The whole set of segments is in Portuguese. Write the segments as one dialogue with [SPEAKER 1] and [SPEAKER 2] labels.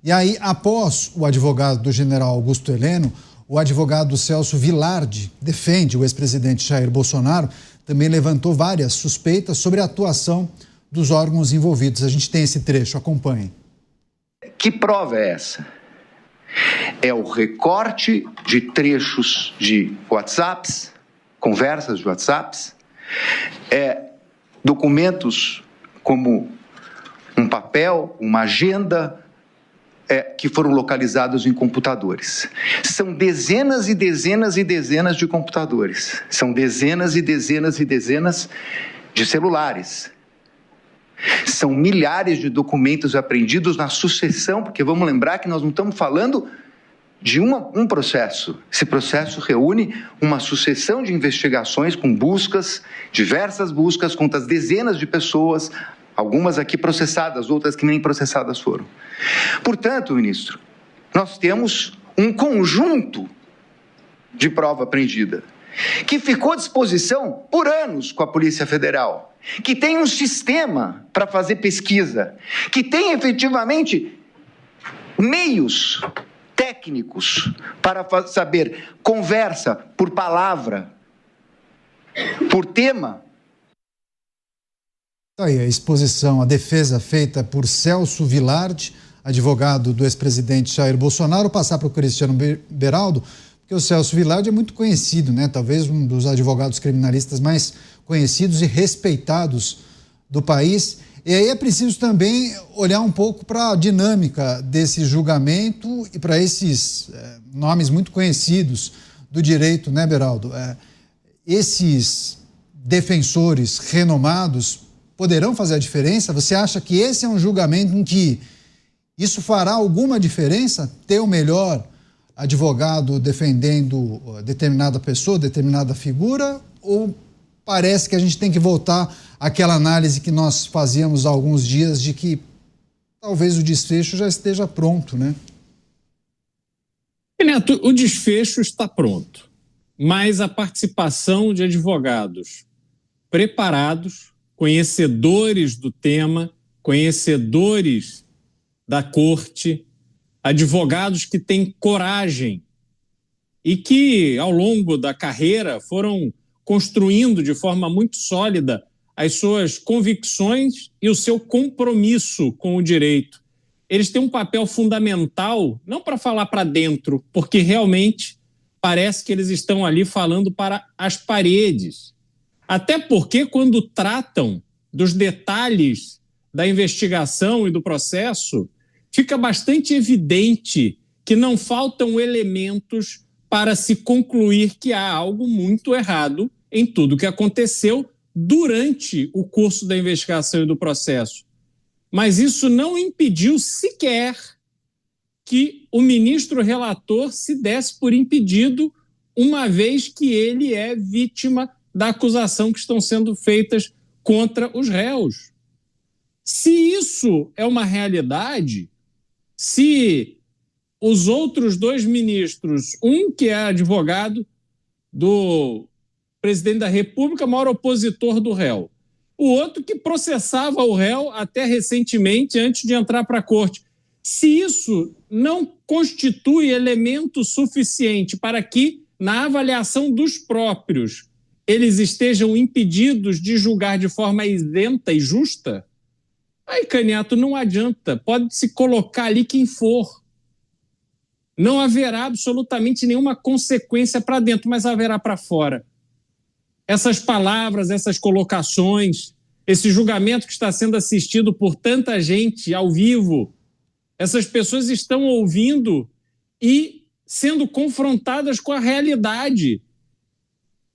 [SPEAKER 1] E aí, após o advogado do general Augusto Heleno, o advogado Celso Vilardi defende o ex-presidente Jair Bolsonaro, também levantou várias suspeitas sobre a atuação dos órgãos envolvidos. A gente tem esse trecho, acompanhe.
[SPEAKER 2] Que prova é essa? É o recorte de trechos de WhatsApps, conversas de WhatsApps, documentos como um papel, uma agenda, que foram localizados em computadores. São dezenas e dezenas e dezenas de computadores. São dezenas e dezenas e dezenas de celulares. São milhares de documentos apreendidos na sucessão, porque vamos lembrar que nós não estamos falando de um processo. Esse processo reúne uma sucessão de investigações com buscas, diversas buscas contra as dezenas de pessoas, algumas aqui processadas, outras que nem processadas foram. Portanto, ministro, nós temos um conjunto de prova apreendida que ficou à disposição por anos com a Polícia Federal, que tem um sistema para fazer pesquisa, que tem efetivamente meios técnicos para saber conversa por palavra, por tema.
[SPEAKER 1] Aí a exposição, a defesa feita por Celso Vilardi, advogado do ex-presidente Jair Bolsonaro. Passar para o Cristiano Beraldo, porque o Celso Vilardi é muito conhecido, né? Talvez um dos advogados criminalistas mais conhecidos e respeitados do país. E aí é preciso também olhar um pouco para a dinâmica desse julgamento e para esses nomes muito conhecidos do direito, né, Beraldo? Esses defensores renomados poderão fazer a diferença? Você acha que esse é um julgamento em que isso fará alguma diferença? Ter o melhor advogado defendendo determinada pessoa, determinada figura? Ou parece que a gente tem que voltar àquela análise que nós fazíamos há alguns dias de que talvez o desfecho já esteja pronto, né?
[SPEAKER 3] Neto, o desfecho está pronto, mas a participação de advogados preparados, conhecedores do tema, conhecedores da corte, advogados que têm coragem e que, ao longo da carreira, foram construindo de forma muito sólida as suas convicções e o seu compromisso com o direito. Eles têm um papel fundamental, não para falar para dentro, porque realmente parece que eles estão ali falando para as paredes. Até porque, quando tratam dos detalhes da investigação e do processo, fica bastante evidente que não faltam elementos para se concluir que há algo muito errado em tudo que aconteceu durante o curso da investigação e do processo. Mas isso não impediu sequer que o ministro relator se desse por impedido, uma vez que ele é vítima da acusação que estão sendo feitas contra os réus. Se isso é uma realidade, se os outros dois ministros, um que é advogado do presidente da República, maior opositor do réu, o outro que processava o réu até recentemente, antes de entrar para a corte, se isso não constitui elemento suficiente para que, na avaliação dos próprios, eles estejam impedidos de julgar de forma isenta e justa, aí, Caneto, não adianta. Pode se colocar ali quem for. Não haverá absolutamente nenhuma consequência para dentro, mas haverá para fora. Essas palavras, essas colocações, esse julgamento que está sendo assistido por tanta gente ao vivo, essas pessoas estão ouvindo e sendo confrontadas com a realidade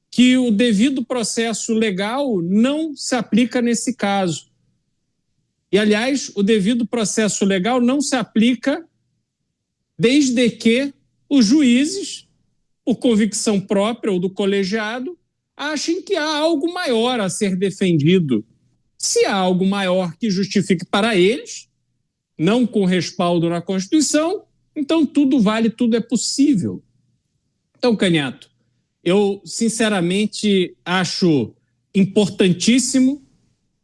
[SPEAKER 3] que o devido processo legal não se aplica nesse caso. E, aliás, o devido processo legal não se aplica desde que os juízes, por convicção própria ou do colegiado, achem que há algo maior a ser defendido. Se há algo maior que justifique para eles, não com respaldo na Constituição, então tudo vale, tudo é possível. Então, Caneto, eu sinceramente acho importantíssimo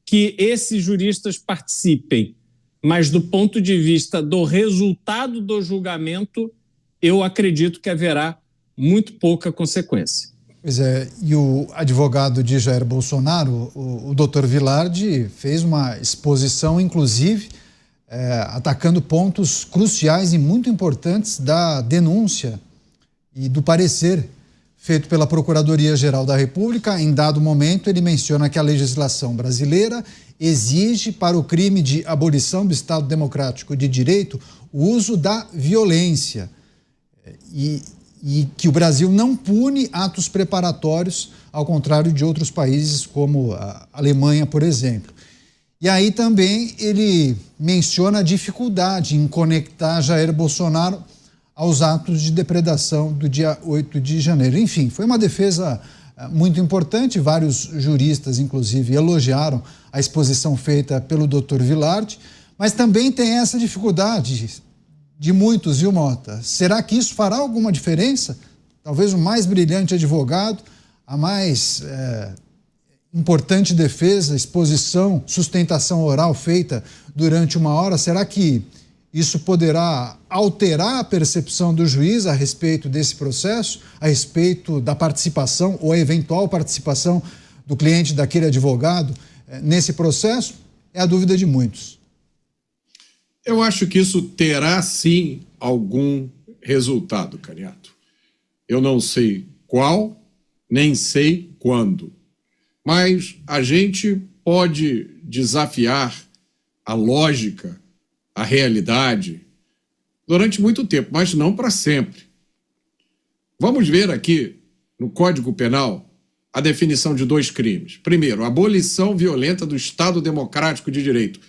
[SPEAKER 3] que esses juristas participem, mas do ponto de vista do resultado do julgamento, eu acredito que haverá muito pouca consequência.
[SPEAKER 1] Pois é, e o advogado de Jair Bolsonaro, o doutor Vilardi, fez uma exposição, inclusive, atacando pontos cruciais e muito importantes da denúncia e do parecer feito pela Procuradoria-Geral da República. Em dado momento, ele menciona que a legislação brasileira exige, para o crime de abolição do Estado Democrático de Direito, o uso da violência e que o Brasil não pune atos preparatórios, ao contrário de outros países como a Alemanha, por exemplo. E aí também ele menciona a dificuldade em conectar Jair Bolsonaro aos atos de depredação do dia 8 de janeiro. Enfim, foi uma defesa muito importante. Vários juristas, inclusive, elogiaram a exposição feita pelo doutor Vilardi, mas também tem essa dificuldade de muitos, viu, Mota? Será que isso fará alguma diferença? Talvez o mais brilhante advogado, a mais importante defesa, exposição, sustentação oral feita durante uma hora, será que isso poderá alterar a percepção do juiz a respeito desse processo, a respeito da participação ou a eventual participação do cliente daquele advogado nesse processo? É a dúvida de muitos.
[SPEAKER 4] Eu acho que isso terá, sim, algum resultado, Caniato. Eu não sei qual, nem sei quando. Mas a gente pode desafiar a lógica, a realidade, durante muito tempo, mas não para sempre. Vamos ver aqui, no Código Penal, a definição de 2 crimes. Primeiro, abolição violenta do Estado Democrático de Direito.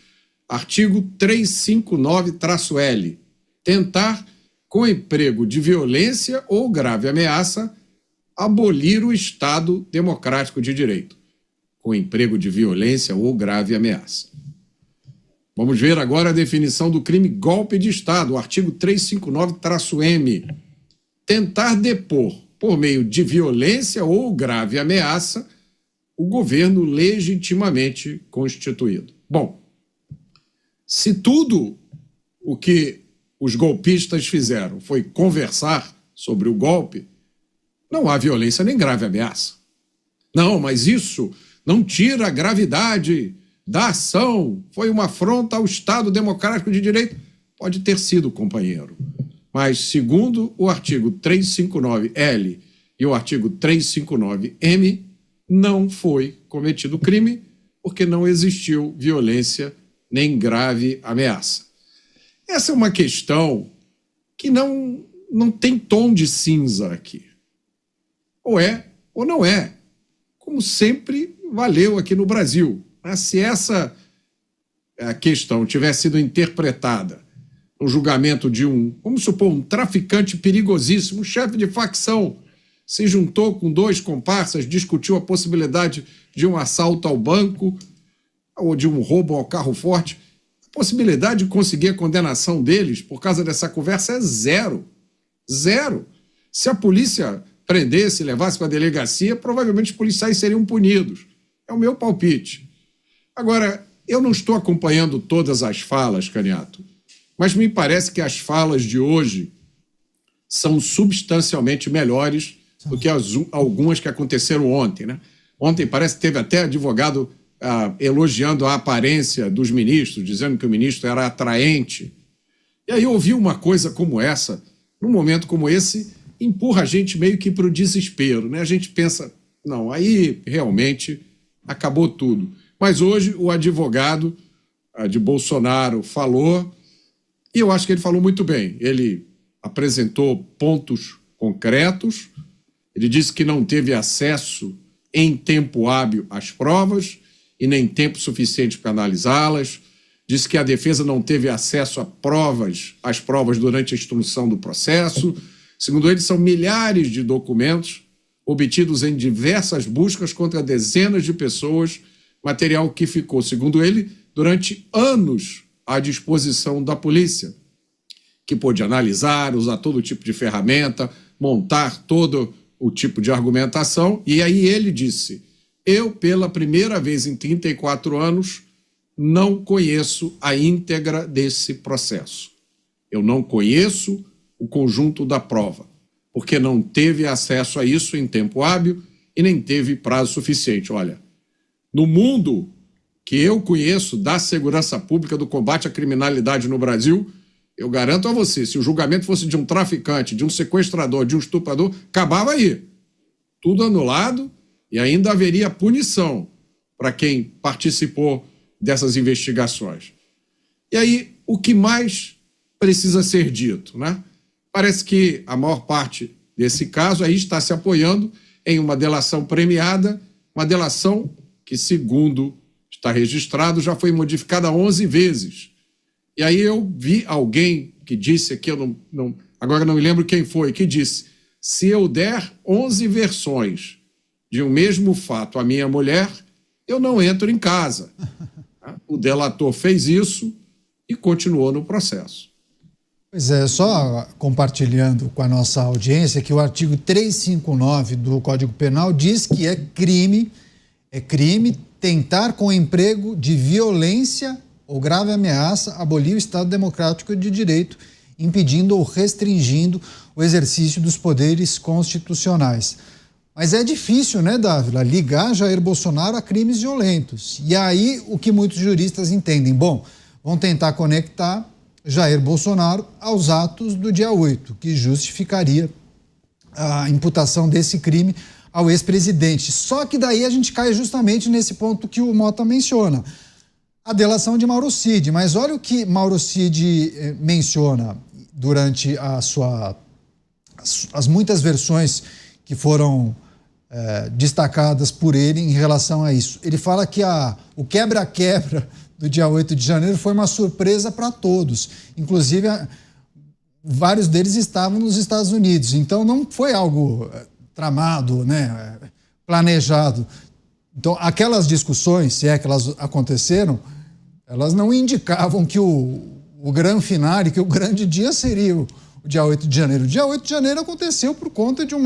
[SPEAKER 4] Artigo 359-L. Tentar, com emprego de violência ou grave ameaça, abolir o Estado Democrático de Direito. Com emprego de violência ou grave ameaça. Vamos ver agora a definição do crime golpe de Estado, o artigo 359-M. Tentar depor, por meio de violência ou grave ameaça, o governo legitimamente constituído. Bom, se tudo o que os golpistas fizeram foi conversar sobre o golpe, não há violência nem grave ameaça. Não, mas isso não tira a gravidade da ação, foi uma afronta ao Estado Democrático de Direito. Pode ter sido, companheiro. Mas, segundo o artigo 359-L e o artigo 359-M, não foi cometido crime porque não existiu violência nem grave ameaça. Essa é uma questão que não tem tom de cinza aqui. Ou é ou não é, como sempre valeu aqui no Brasil. Se essa questão tivesse sido interpretada no julgamento de vamos supor, um traficante perigosíssimo, um chefe de facção, se juntou com 2 comparsas, discutiu a possibilidade de um assalto ao banco ou de um roubo ao carro forte, a possibilidade de conseguir a condenação deles por causa dessa conversa é zero. Zero. Se a polícia prendesse, levasse para a delegacia, provavelmente os policiais seriam punidos. É o meu palpite. Agora, eu não estou acompanhando todas as falas, Caniato, mas me parece que as falas de hoje são substancialmente melhores do que algumas que aconteceram ontem, né? Ontem parece que teve até advogado elogiando a aparência dos ministros, dizendo que o ministro era atraente. E aí ouvir uma coisa como essa, num momento como esse, empurra a gente meio que para o desespero, né? A gente pensa, não, aí realmente acabou tudo. Mas hoje o advogado de Bolsonaro falou, e eu acho que ele falou muito bem. Ele apresentou pontos concretos, ele disse que não teve acesso em tempo hábil às provas e nem tempo suficiente para analisá-las, disse que a defesa não teve acesso às provas durante a instrução do processo. Segundo ele, são milhares de documentos obtidos em diversas buscas contra dezenas de pessoas, material que ficou, segundo ele, durante anos à disposição da polícia, que pôde analisar, usar todo tipo de ferramenta, montar todo o tipo de argumentação. E aí ele disse, eu, pela primeira vez em 34 anos, não conheço a íntegra desse processo. Eu não conheço o conjunto da prova, porque não teve acesso a isso em tempo hábil e nem teve prazo suficiente. Olha, no mundo que eu conheço da segurança pública, do combate à criminalidade no Brasil, eu garanto a você, se o julgamento fosse de um traficante, de um sequestrador, de um estuprador, acabava aí. Tudo anulado e ainda haveria punição para quem participou dessas investigações. E aí, o que mais precisa ser dito, né? Parece que a maior parte desse caso aí está se apoiando em uma delação premiada, uma delação que, segundo está registrado, já foi modificada 11 vezes. E aí eu vi alguém que disse aqui, agora não me lembro quem foi, que disse: se eu der 11 versões de um mesmo fato à minha mulher, eu não entro em casa. O delator fez isso e continuou no processo.
[SPEAKER 1] Pois é, só compartilhando com a nossa audiência que o artigo 359 do Código Penal diz que é crime tentar com emprego de violência ou grave ameaça abolir o Estado Democrático de Direito, impedindo ou restringindo o exercício dos poderes constitucionais. Mas é difícil, né, Dávila, ligar Jair Bolsonaro a crimes violentos. E aí o que muitos juristas entendem? Bom, vão tentar conectar Jair Bolsonaro aos atos do dia 8, que justificaria a imputação desse crime ao ex-presidente. Só que daí a gente cai justamente nesse ponto que o Mota menciona, a delação de Mauro Cid. Mas olha o que Mauro Cid menciona durante as muitas versões que foram destacadas por ele em relação a isso. Ele fala que o quebra-quebra do dia 8 de janeiro foi uma surpresa para todos. Inclusive, vários deles estavam nos Estados Unidos. Então, não foi algo tramado, né, planejado. Então, aquelas discussões, se é que elas aconteceram, elas não indicavam que o grande finale, que o grande dia seria o dia 8 de janeiro. O dia 8 de janeiro aconteceu por conta de um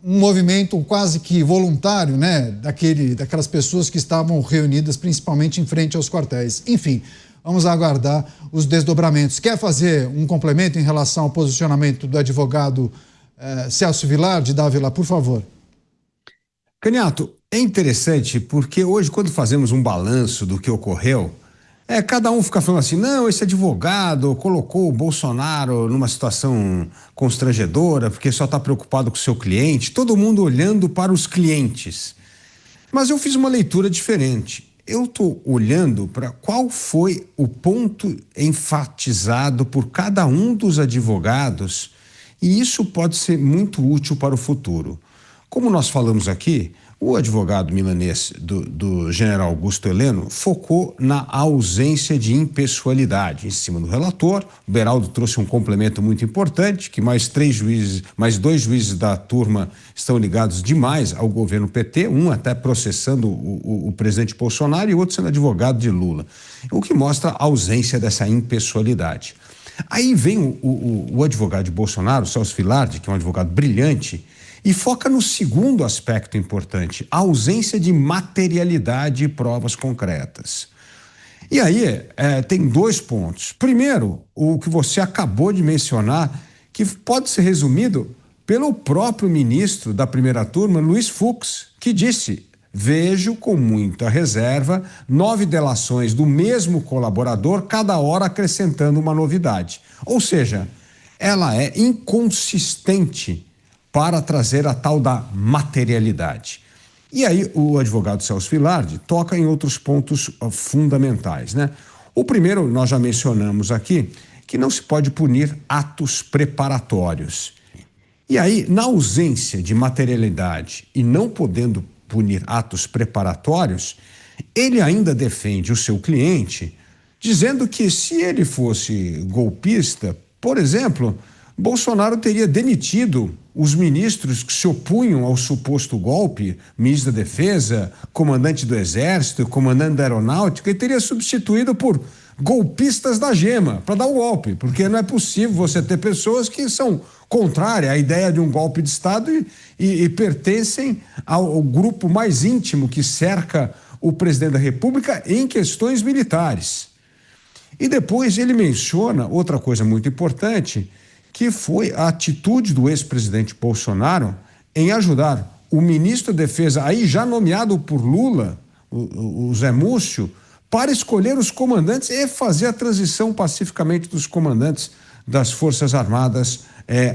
[SPEAKER 1] movimento quase que voluntário, né, daquelas pessoas que estavam reunidas principalmente em frente aos quartéis. Enfim, vamos aguardar os desdobramentos. Quer fazer um complemento em relação ao posicionamento do advogado Celso Vilardi, Dávila, por favor?
[SPEAKER 5] Caniato, é interessante porque hoje, quando fazemos um balanço do que ocorreu, cada um fica falando assim: não, esse advogado colocou o Bolsonaro numa situação constrangedora porque só está preocupado com o seu cliente, todo mundo olhando para os clientes. Mas eu fiz uma leitura diferente. Eu estou olhando para qual foi o ponto enfatizado por cada um dos advogados, e isso pode ser muito útil para o futuro. Como nós falamos aqui, o advogado milanês do general Augusto Heleno focou na ausência de impessoalidade em cima do relator. O Beraldo trouxe um complemento muito importante, que mais 2 juízes da turma estão ligados demais ao governo PT, um até processando o presidente Bolsonaro e outro sendo advogado de Lula, o que mostra a ausência dessa impessoalidade. Aí vem o advogado de Bolsonaro, Celso Vilardi, que é um advogado brilhante, e foca no segundo aspecto importante, a ausência de materialidade e provas concretas. E aí tem 2 pontos. Primeiro, o que você acabou de mencionar, que pode ser resumido pelo próprio ministro da primeira turma, Luiz Fux, que disse: vejo com muita reserva 9 delações do mesmo colaborador, cada hora acrescentando uma novidade. Ou seja, ela é inconsistente para trazer a tal da materialidade. E aí o advogado Celso Vilardi toca em outros pontos fundamentais, né? O primeiro, nós já mencionamos aqui, que não se pode punir atos preparatórios. E aí, na ausência de materialidade e não podendo punir atos preparatórios, ele ainda defende o seu cliente, dizendo que se ele fosse golpista, por exemplo, Bolsonaro teria demitido os ministros que se opunham ao suposto golpe, ministro da Defesa, comandante do Exército, comandante da Aeronáutica, e teria substituído por golpistas da gema para dar o golpe, porque não é possível você ter pessoas que são contrárias à ideia de um golpe de Estado e pertencem ao grupo mais íntimo que cerca o presidente da República em questões militares. E depois ele menciona outra coisa muito importante, que foi a atitude do ex-presidente Bolsonaro em ajudar o ministro da Defesa, aí já nomeado por Lula, o Zé Múcio, para escolher os comandantes e fazer a transição pacificamente dos comandantes das Forças Armadas,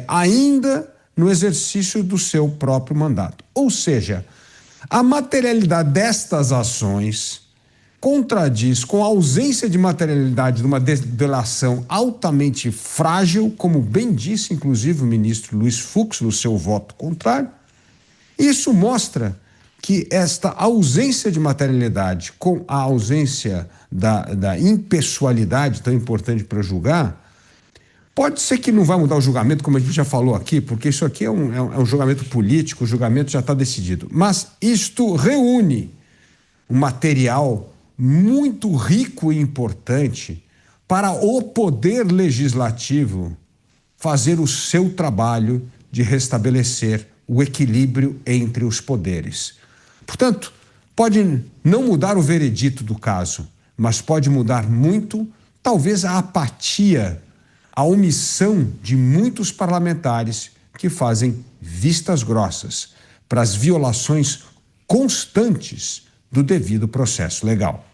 [SPEAKER 5] ainda no exercício do seu próprio mandato. Ou seja, a materialidade destas ações contradiz com a ausência de materialidade de uma delação altamente frágil, como bem disse, inclusive, o ministro Luiz Fux, no seu voto contrário. Isso mostra que esta ausência de materialidade com a ausência da impessoalidade tão importante para julgar, pode ser que não vai mudar o julgamento, como a gente já falou aqui, porque isso aqui é um julgamento político, o julgamento já está decidido. Mas isto reúne um material muito rico e importante para o poder legislativo fazer o seu trabalho de restabelecer o equilíbrio entre os poderes. Portanto, pode não mudar o veredito do caso, mas pode mudar muito, talvez, a apatia, a omissão de muitos parlamentares que fazem vistas grossas para as violações constantes do devido processo legal.